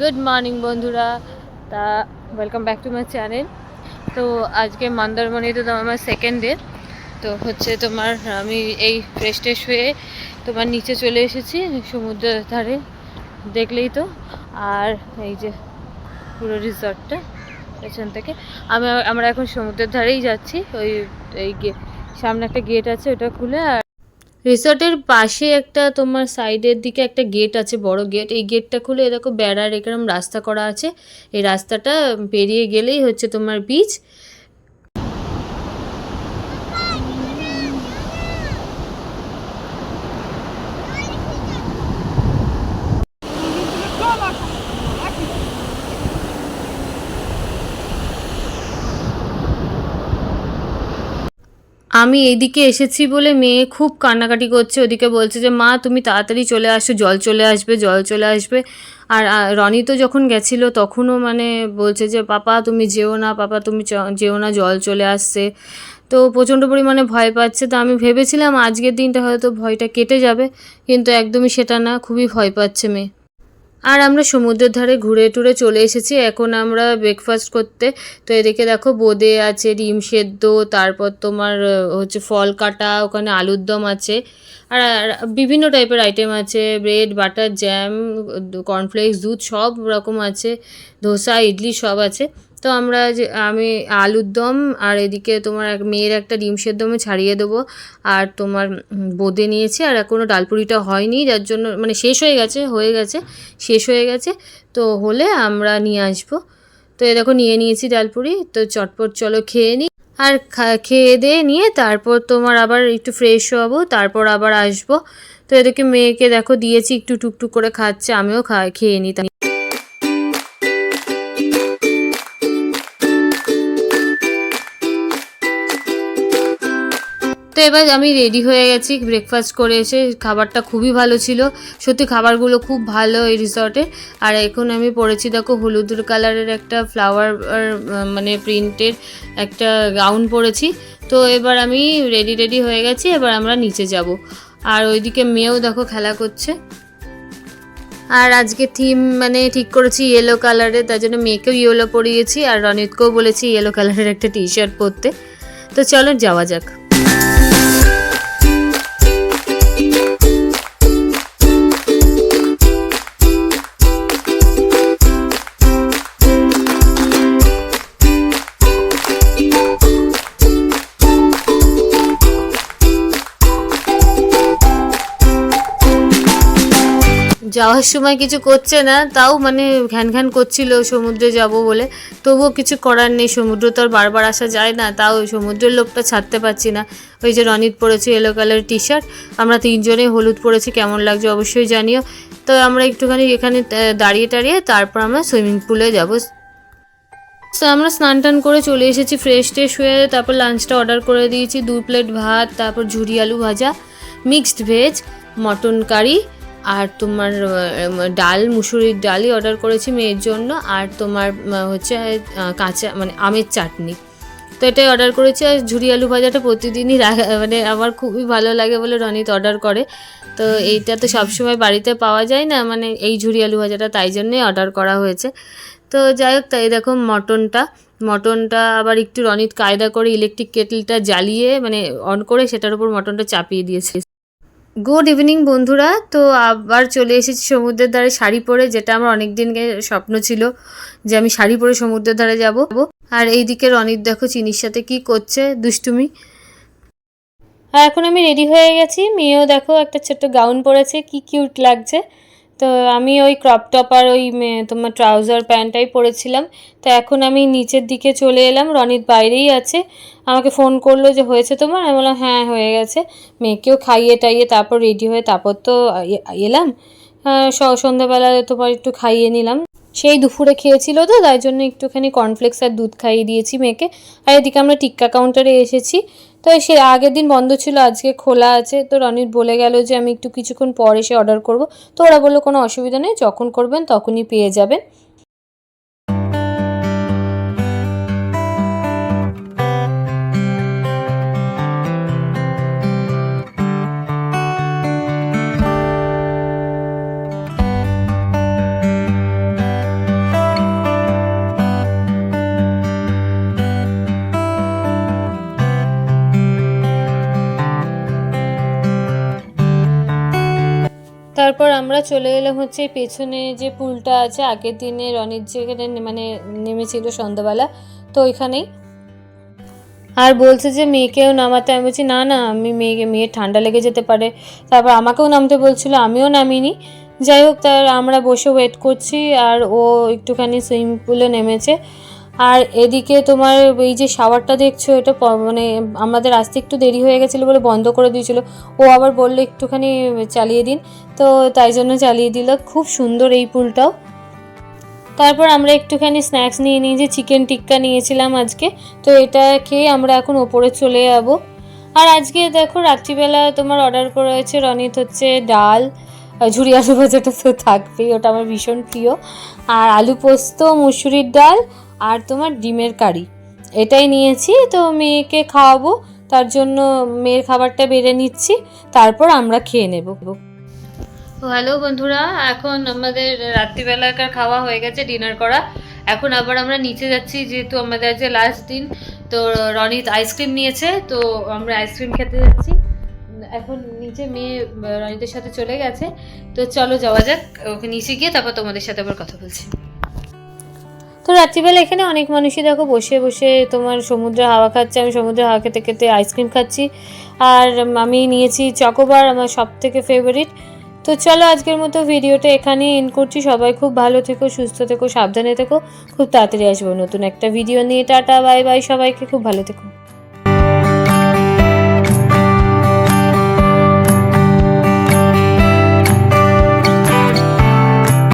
Good morning বন্ধুরা। তা welcome back to my channel. তো আজকে মন্দারমণিতে তো আমার সেকেন্ড ডে। তো হচ্ছে তোমার আমি এই ফ্রেশ হয়ে তোমার নিচে চলে এসেছি সমুদ্রের ধারে, দেখলেই তো। আর এই যে পুরো রিসর্টটা পেছন থেকে আমরা এখন সমুদ্রের ধারেই যাচ্ছি। এই সামনে একটা গেট আছে, ওটা খুলে। আর রিসর্টের পাশে একটা তোমার সাইডের দিকে একটা গেট আছে, বড় গেট। এই গেটটা খুলে এরকম বেড়ার এরকম রাস্তা করা আছে। এই রাস্তাটা পেরিয়ে গেলেই হচ্ছে তোমার বিচ। আমি এইদিকে এসেছি বলে মেয়ে খুব কান্নাকাটি করছে, ওদিকে বলছে যে মা তুমি তাড়াতাড়ি চলে আসো, জল চলে আসবে, জল চলে আসবে। আর রনি তো যখন গেছিলো তখনও মানে বলছে যে পাপা তুমি যেও না, পাপা তুমি যেও না, জল চলে আসছে। তো প্রচণ্ড পরিমাণে ভয় পাচ্ছে। তো আমি ভেবেছিলাম আজকের দিনটা হয়তো ভয়টা কেটে যাবে, কিন্তু একদমই সেটা না, খুবই ভয় পাচ্ছে মেয়ে। আর আমরা সমুদ্রের ধারে ঘুরে টুরে চলে এসেছি এখন আমরা ব্রেকফাস্ট করতে। তো এদিকে দেখো বোঁদে আছে, ডিম সেদ্ধ, তারপর তোমার হচ্ছে ফল কাটা, ওখানে আলুর দম আছে। আর বিভিন্ন টাইপের আইটেম আছে, ব্রেড, বাটার, জ্যাম, কর্নফ্লেক্স, দুধ, সব রকম আছে। ধোসা, ইডলি সব আছে। তো আমি আলুর দম আর এদিকে তোমার মেয়ের একটা ডিম সেদ্ধ আমি ছাড়িয়ে দেবো। আর তোমার বোঁদে নিয়েছি, আর এখনও ডালপুরিটা হয়নি, যার জন্য মানে শেষ শেষ হয়ে গেছে। তো হলে আমরা নিয়ে আসবো। তো এ দেখো নিয়ে নিয়েছি ডালপুরি। তো চটপট চলো খেয়ে নিই। আর খেয়ে দিয়ে নিয়ে তারপর তোমার আবার একটু ফ্রেশ হবো, তারপর আবার আসবো। তো এদিকে মেয়েকে দেখো দিয়েছি, একটু টুকটুক করে খাচ্ছে, আমিও খেয়ে নিই। তো এবার আমি রেডি হয়ে গেছি, ব্রেকফাস্ট করে এসে। খাবারটা খুবই ভালো ছিল, সত্যি খাবারগুলো খুব ভালো এই রিসর্টে। আর এখন আমি পরেছি দেখো হলুদ কালারের একটা ফ্লাওয়ার মানে প্রিন্টের একটা গাউন পরেছি। তো এবার আমি রেডি হয়ে গেছি, এবার আমরা নিচে যাব। আর ওইদিকে মেয়েও দেখো খেলা করছে। আর আজকে থিম মানে ঠিক করেছি ইয়েলো কালারের, তার জন্য মেয়েকেও ইয়েলো পরিয়েছি, আর রনিতকেও বলেছি ইয়েলো কালারের একটা টি শার্ট পরতে। তো চলো যাওয়া যাক। যাওয়ার সময় কিছু করছে না, তাও মানে ঘ্যান ঘ্যান করছিল সমুদ্রে যাব বলে। তবুও কিছু করার নেই, সমুদ্র তো আর বারবার আসা যায় না, তাও সমুদ্রের লোকটা ছাড়তে পারছি না। ওই যে রনিত পরেছে ইয়েলো কালারের টি শার্ট, আমরা তিনজনেই হলুদ পরেছি, কেমন লাগছে অবশ্যই জানিও। তো আমরা একটুখানি এখানে দাঁড়িয়ে তারপর আমরা সুইমিং পুলে যাব। তো আমরা স্নান টান করে চলে এসেছি, ফ্রেশ হয়ে তারপর লাঞ্চটা অর্ডার করে দিয়েছি। 2 প্লেট ভাত, তারপর ঝুরি আলু ভাজা, মিক্সড ভেজ, মটন কারি, আর তোমার ডাল, মুসুরির ডালই অর্ডার করেছি মেয়ের জন্য। আর তোমার হচ্ছে কাঁচা মানে আমের চাটনি। তো এটাই অর্ডার করেছি। আর ঝুরি আলু ভাজাটা প্রতিদিনই মানে আমার খুবই ভালো লাগে বলে রনিত অর্ডার করে। তো এইটা তো সবসময় বাড়িতে পাওয়া যায় না, মানে এই ঝুরি আলু ভাজাটা, তাই জন্যই অর্ডার করা হয়েছে। তো যাই হোক, তাই দেখো মটনটা আবার একটু রনিত কায়দা করে ইলেকট্রিক কেটলটা জ্বালিয়ে মানে অন করে সেটার উপর মটনটা চাপিয়ে দিয়েছে। গুড ইভিনিং বন্ধুরা। তো আবার চলে এসেছি সমুদ্রের ধারে শাড়ি পরে, যেটা আমার অনেক দিন স্বপ্ন ছিল যে আমি শাড়ি পরে সমুদ্রের ধারে যাব। আর এইদিকে রনিত দেখো চিনির সাথে কি করছে, দুষ্টুমি। আর এখন আমি রেডি হয়ে গেছি, মেয়েও দেখো একটা ছোট্ট গাউন পরেছে, কি কিউট লাগছে। তো আমি ওই ক্রপ টপ আর ওই তোমার ট্রাউজার প্যান্টটাই পরেছিলাম। তো এখন আমি নিচের দিকে চলে এলাম, রনিত বাইরেই আছে। আমাকে ফোন করলো যে হয়েছে তোমার, আমি বললাম হ্যাঁ হয়ে গেছে। মেয়েকেও খাইয়ে টাইয়ে তারপর রেডি হয়ে তারপর তো এলাম। সন্ধ্যাবেলা তোমার একটু খাইয়ে নিলাম, সেই দুপুরে খেয়েছিল তো, তাই জন্য একটুখানি কর্নফ্লেক্স আর দুধ খাইয়ে দিয়েছি মেয়েকে। আর এদিকে আমরা টিক্কা কাউন্টারে এসেছি। তো সে আগের দিন বন্ধ ছিল, আজকে খোলা আছে। তো রনিত বলে গেল যে আমি একটু কিছুক্ষণ পর এসে অর্ডার করব। তো ওরা বললো কোনো অসুবিধা নেই, যখন করবেন তখনই পেয়ে যাবেন। তারপর আমরা চলে এলাম হচ্ছে পেছনে যে পুলটা আছে, আগের দিনে রনির যেখানে মানে নেমেছিল সন্ধ্যাবেলা, তো ওইখানেই। আর বলছে যে মেয়েকেও নামাতে, আমি বলছি না না, আমি মেয়ের ঠান্ডা লেগে যেতে পারে। তারপর আমাকেও নামতে বলছিল, আমিও নামিনি। যাই হোক, তার আমরা বসে ওয়েট করছি, আর ও একটুখানি সুইমিং পুলে নেমেছে। আর এদিকে তোমার এই যে শাওয়ারটা দেখছো, এটা মানে আমাদের আসতে একটু দেরি হয়ে গেছিলো বলে বন্ধ করে দিয়েছিল। ও আবার বললো একটুখানি চালিয়ে দিন, তো তাই জন্য চালিয়ে দিল। খুব সুন্দর এই পুলটাও। তারপর আমরা একটুখানি স্ন্যাক্স নিয়ে নিয়েছি, চিকেন টিক্কা নিয়েছিলাম আজকে, তো এটা খেয়ে আমরা এখন ওপরে চলে যাব। আর আজকে দেখো রাত্রিবেলা তোমার অর্ডার করা হয়েছে রনিত হচ্ছে ডাল, ঝুরি আলু ভাজাটা তো থাকবেই, ওটা আমার ভীষণ প্রিয়, আর আলু পোস্ত, মুসুরির ডাল, আর তোমার ডিমের কারি, এটাই নিয়েছি। তো মেয়েকে খাওয়াবো, তার জন্য মেয়ের খাবারটা বেড়ে নিচ্ছি, তারপর আমরা খেয়ে নেব। তো হ্যালো বন্ধুরা, এখন আমাদের রাত্রিবেলাকার খাওয়া হয়ে গেছে, ডিনার করা। এখন আবার আমরা নিচে যাচ্ছি, যেহেতু আমাদের আজকে লাস্ট দিন। তো রনিত আইসক্রিম নিয়েছে, তো আমরা আইসক্রিম খেতে যাচ্ছি। এখন নিচে মেয়ে রনিতের সাথে চলে গেছে, তো চলো যাওয়া যাক, ওকে নিচে গিয়ে তারপর তোমাদের সাথে আবার কথা বলছি। তো রাত্রিবেলা এখানে অনেক মানুষই দেখো বসে বসে তোমার সমুদ্রে হাওয়া খাচ্ছে, আমি সমুদ্রে হাওয়া খেতে খেতে আইসক্রিম খাচ্ছি। আর আমি নিয়েছি চকোবার, আমার সব থেকে ফেভারিট। তো চলো আজকের মতো ভিডিওটা এখানেই এন্ড করছি। সবাই খুব ভালো থেকো, সুস্থ থেকো, সাবধানে থেকো। খুব তাড়াতাড়ি আসবো নতুন একটা ভিডিও নিয়ে। টাটা, বাই বাই, সবাইকে খুব ভালো থেকো।